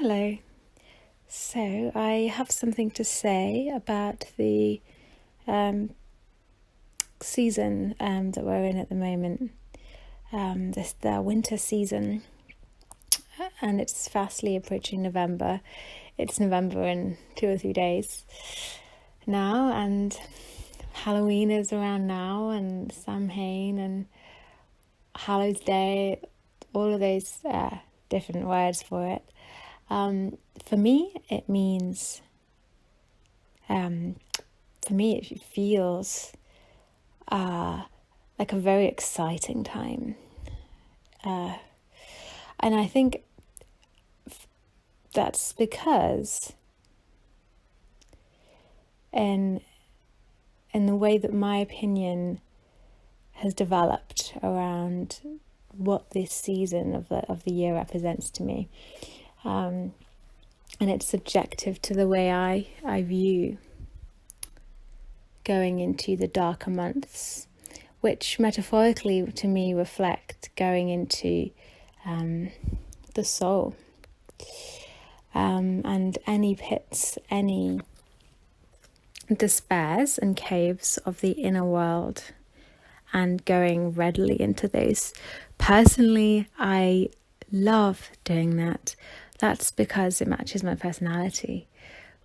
Hello. So I have something to say about the season that we're in at the moment. The winter season, and it's fastly approaching November. It's November in 2 or 3 days now, and Halloween is around now, and Samhain and Hallows Day, all of those different words for it. For me, it means, it feels like a very exciting time. And I think that's because in the way that my opinion has developed around what this season of the year represents to me, and it's subjective to the way I view going into the darker months, which metaphorically to me reflect going into the soul, and any pits, any despairs and caves of the inner world, and going readily into those. Personally, I love doing that. That's because it matches my personality,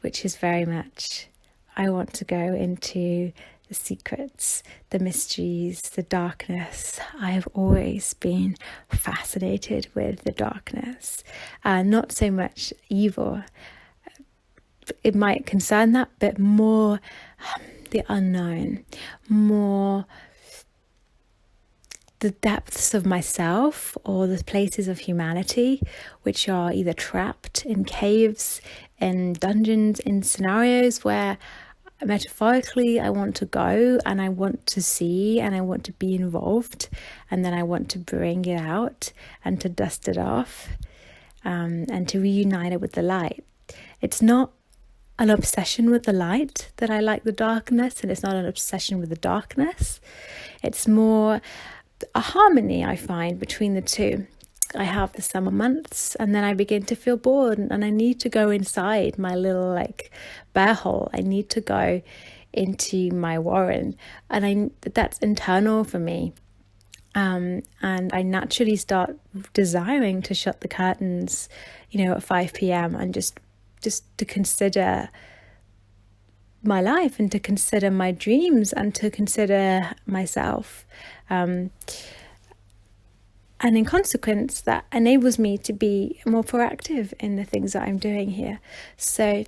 which is very much, I want to go into the secrets, the mysteries, the darkness. I have always been fascinated with the darkness, not so much evil. It might concern that, but more the unknown, more the depths of myself, or the places of humanity which are either trapped in caves, in dungeons, in scenarios where metaphorically I want to go and I want to see and I want to be involved, and then I want to bring it out and to dust it off, and to reunite it with the light. It's not an obsession with the light that I like the darkness, and it's not an obsession with the darkness. It's more a harmony I find between the two. I have the summer months, and then I begin to feel bored, and I need to go inside my little bear hole. I need to go into my warren, and that's internal for me. And I naturally start desiring to shut the curtains, at 5 p.m. and just to consider my life, and to consider my dreams, and to consider myself. And in consequence, that enables me to be more proactive in the things that I'm doing here. So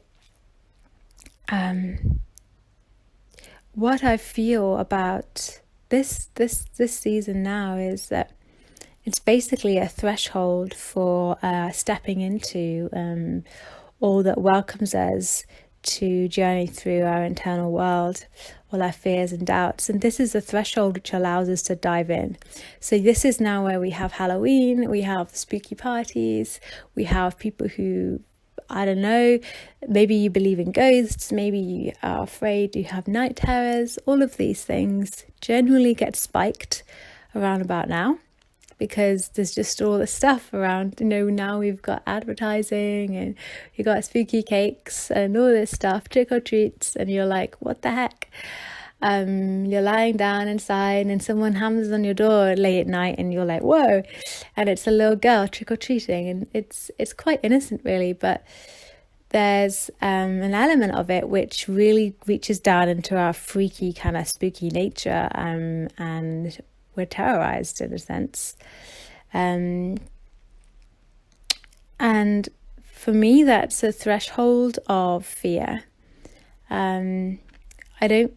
what I feel about this season now is that it's basically a threshold for stepping into all that welcomes us to journey through our internal world, all our fears and doubts. And this is a threshold which allows us to dive in. So this is now where we have Halloween, we have spooky parties, we have people who, I don't know, maybe you believe in ghosts, maybe you are afraid, you have night terrors. All of these things generally get spiked around about now, because there's just all the stuff around. Now we've got advertising, and you got spooky cakes and all this stuff, trick or treats, and you're like, what the heck? You're lying down inside and someone hammers on your door late at night, and you're like, whoa, and it's a little girl trick or treating, and it's quite innocent really, but there's an element of it which really reaches down into our freaky kind of spooky nature, and we're terrorized in a sense. And for me, that's a threshold of fear. I don't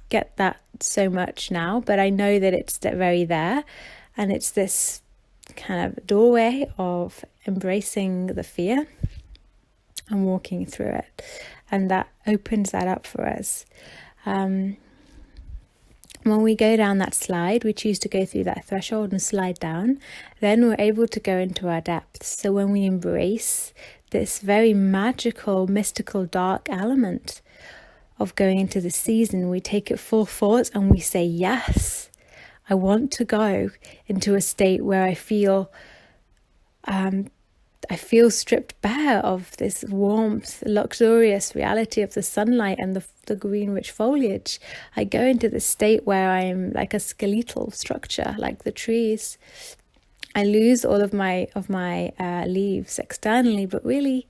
get that so much now, but I know that it's very there, and it's this kind of doorway of embracing the fear and walking through it, and that opens that up for us. When we go down that slide, we choose to go through that threshold and slide down, then we're able to go into our depths. So when we embrace this very magical, mystical, dark element of going into the season, we take it full force and we say, yes, I want to go into a state where I feel I feel stripped bare of this warmth, luxurious reality of the sunlight and the green rich foliage. I go into this state where I'm like a skeletal structure, like the trees. I lose all of my leaves externally, but really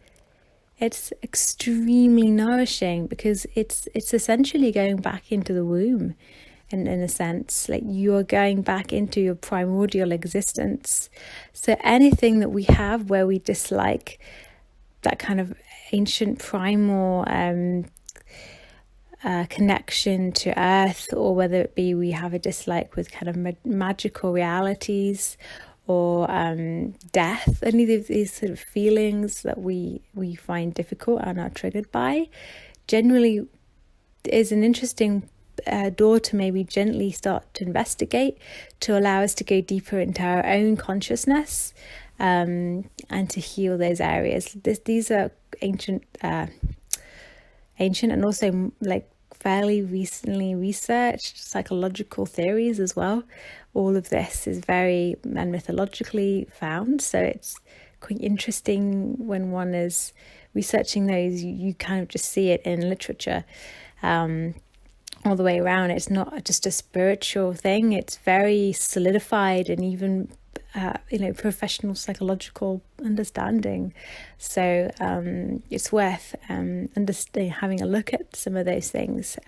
it's extremely nourishing, because it's essentially going back into the womb. In a sense, like you're going back into your primordial existence. So anything that we have where we dislike that kind of ancient primal connection to earth, or whether it be we have a dislike with kind of magical realities, or death, any of these sort of feelings that we find difficult and are triggered by, generally is an interesting door to maybe gently start to investigate, to allow us to go deeper into our own consciousness, and to heal those areas. These are ancient and also like fairly recently researched psychological theories as well. All of this is very mythologically found, so it's quite interesting when one is researching those. You kind of just see it in literature. All the way around. It's not just a spiritual thing, it's very solidified and even professional psychological understanding. So it's worth having a look at some of those things,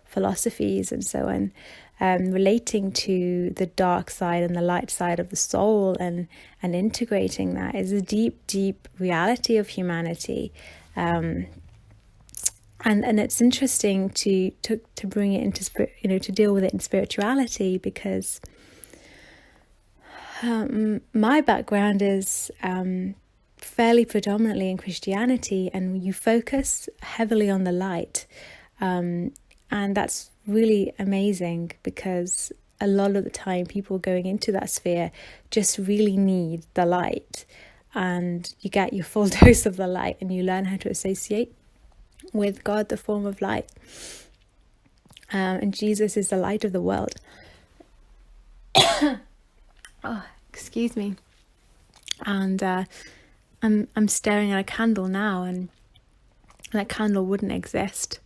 philosophies and so on, relating to the dark side and the light side of the soul, and integrating that is a deep reality of humanity. And it's interesting to bring it into spirit, to deal with it in spirituality, because my background is fairly predominantly in Christianity, and you focus heavily on the light, and that's really amazing, because a lot of the time people going into that sphere just really need the light, and you get your full dose of the light, and you learn how to associate with God, the form of light, and Jesus is the light of the world. Oh, excuse me. And I'm staring at a candle now, and that candle wouldn't exist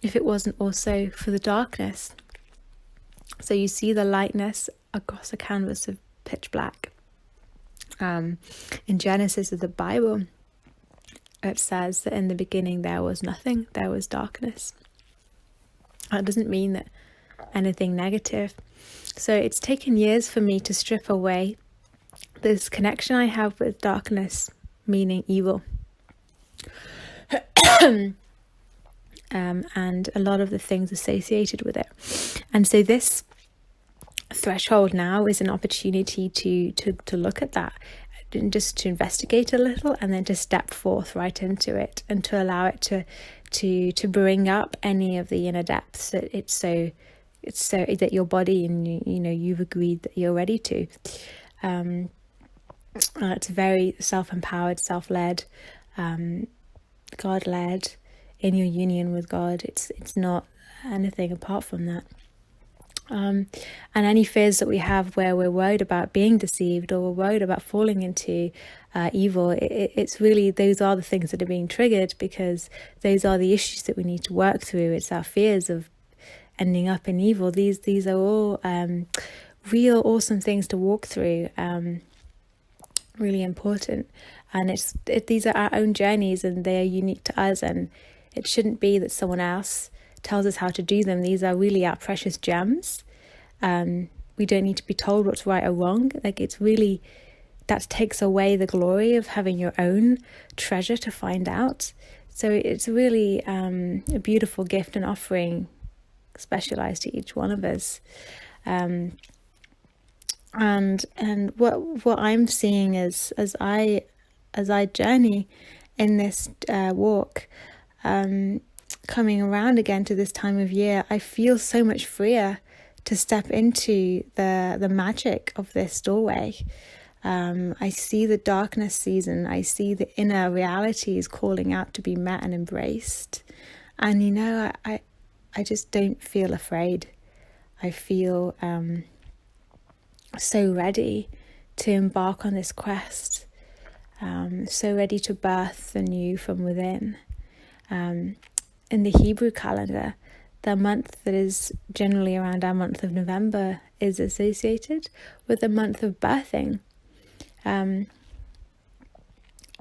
if it wasn't also for the darkness. So you see the lightness across a canvas of pitch black. In Genesis of the Bible, it says that in the beginning there was nothing, there was darkness. That doesn't mean that anything negative. So it's taken years for me to strip away this connection I have with darkness, meaning evil. And a lot of the things associated with it. And so this threshold now is an opportunity to look at that, and just to investigate a little, and then to step forth right into it, and to allow it to bring up any of the inner depths that it's so that your body and you've agreed that you're ready to. It's very self-empowered, self-led, God-led, in your union with God. It's not anything apart from that. And any fears that we have where we're worried about being deceived, or we're worried about falling into evil, it's really, those are the things that are being triggered, because those are the issues that we need to work through. It's our fears of ending up in evil. These are all real awesome things to walk through, really important. And these are our own journeys, and they are unique to us, and it shouldn't be that someone else tells us how to do them. These are really our precious gems. We don't need to be told what's right or wrong. Like, it's really, that takes away the glory of having your own treasure to find out. So it's really a beautiful gift and offering, specialized to each one of us. And what I'm seeing is, as I journey in this walk, coming around again to this time of year, I feel so much freer to step into the magic of this doorway. I see the darkness season. I see the inner realities calling out to be met and embraced. And I just don't feel afraid. I feel so ready to embark on this quest. so ready to birth the new from within. In the Hebrew calendar, the month that is generally around our month of November is associated with the month of birthing.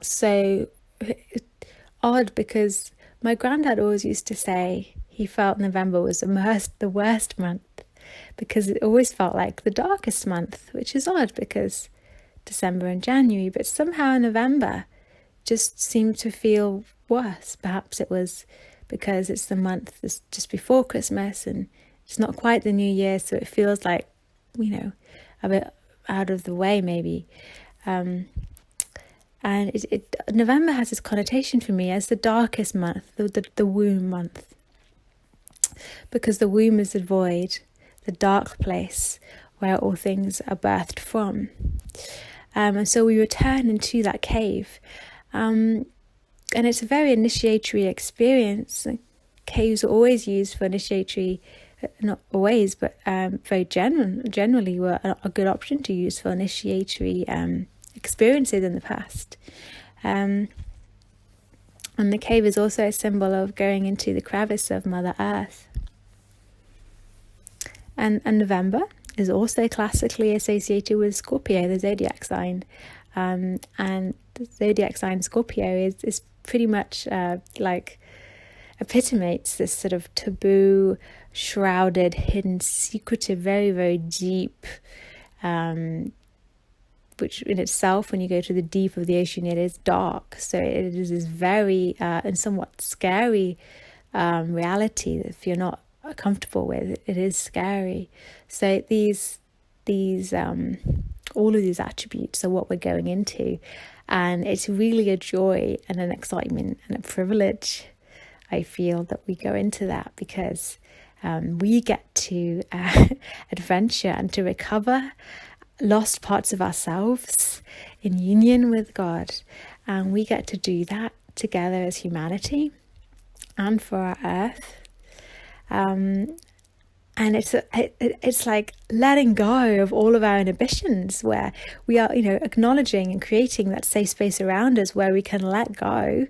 So odd, because my granddad always used to say he felt November was the worst month because it always felt like the darkest month, which is odd because December and January, but somehow November just seemed to feel worse. Perhaps it was because it's the month that's just before Christmas and it's not quite the new year, so it feels like, a bit out of the way maybe. And November has this connotation for me as the darkest month, the womb month, because the womb is the void, the dark place where all things are birthed from. And so we return into that cave. And it's a very initiatory experience. Caves are always used for initiatory, not always, but very generally were a good option to use for initiatory experiences in the past. And the cave is also a symbol of going into the crevice of Mother Earth. And November is also classically associated with Scorpio, the zodiac sign. And the zodiac sign Scorpio is pretty much like epitomates this sort of taboo, shrouded, hidden, secretive, very, very deep, which in itself, when you go to the deep of the ocean, it is dark. So it is this very and somewhat scary reality that if you're not comfortable with, it is scary. So these all of these attributes are what we're going into, and it's really a joy and an excitement and a privilege, I feel, that we go into that, because we get to adventure and to recover lost parts of ourselves in union with God, and we get to do that together as humanity and for our earth. And it's like letting go of all of our inhibitions, where we are, acknowledging and creating that safe space around us where we can let go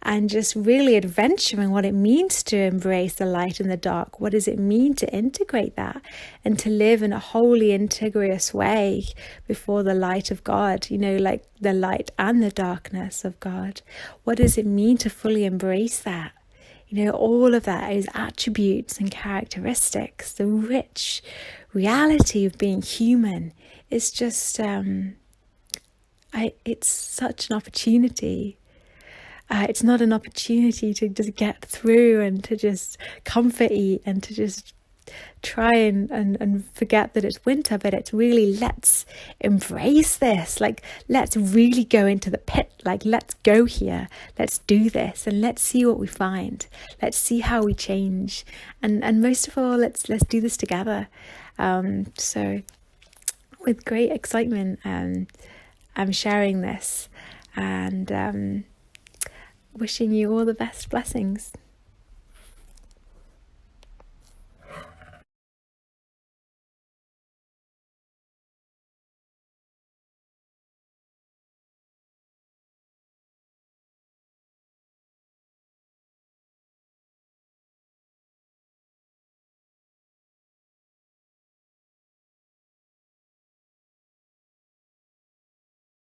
and just really adventuring what it means to embrace the light and the dark. What does it mean to integrate that and to live in a wholly integrous way before the light of God, like the light and the darkness of God? What does it mean to fully embrace that? All of that is attributes and characteristics. The rich reality of being human is just, it's such an opportunity. It's not an opportunity to just get through and to just comfort eat and to just try and forget that it's winter, but it's really, let's embrace this. Like, let's really go into the pit. Like, let's go here. Let's do this, and let's see what we find. Let's see how we change, and most of all, let's do this together. So, with great excitement, I'm sharing this, and wishing you all the best blessings.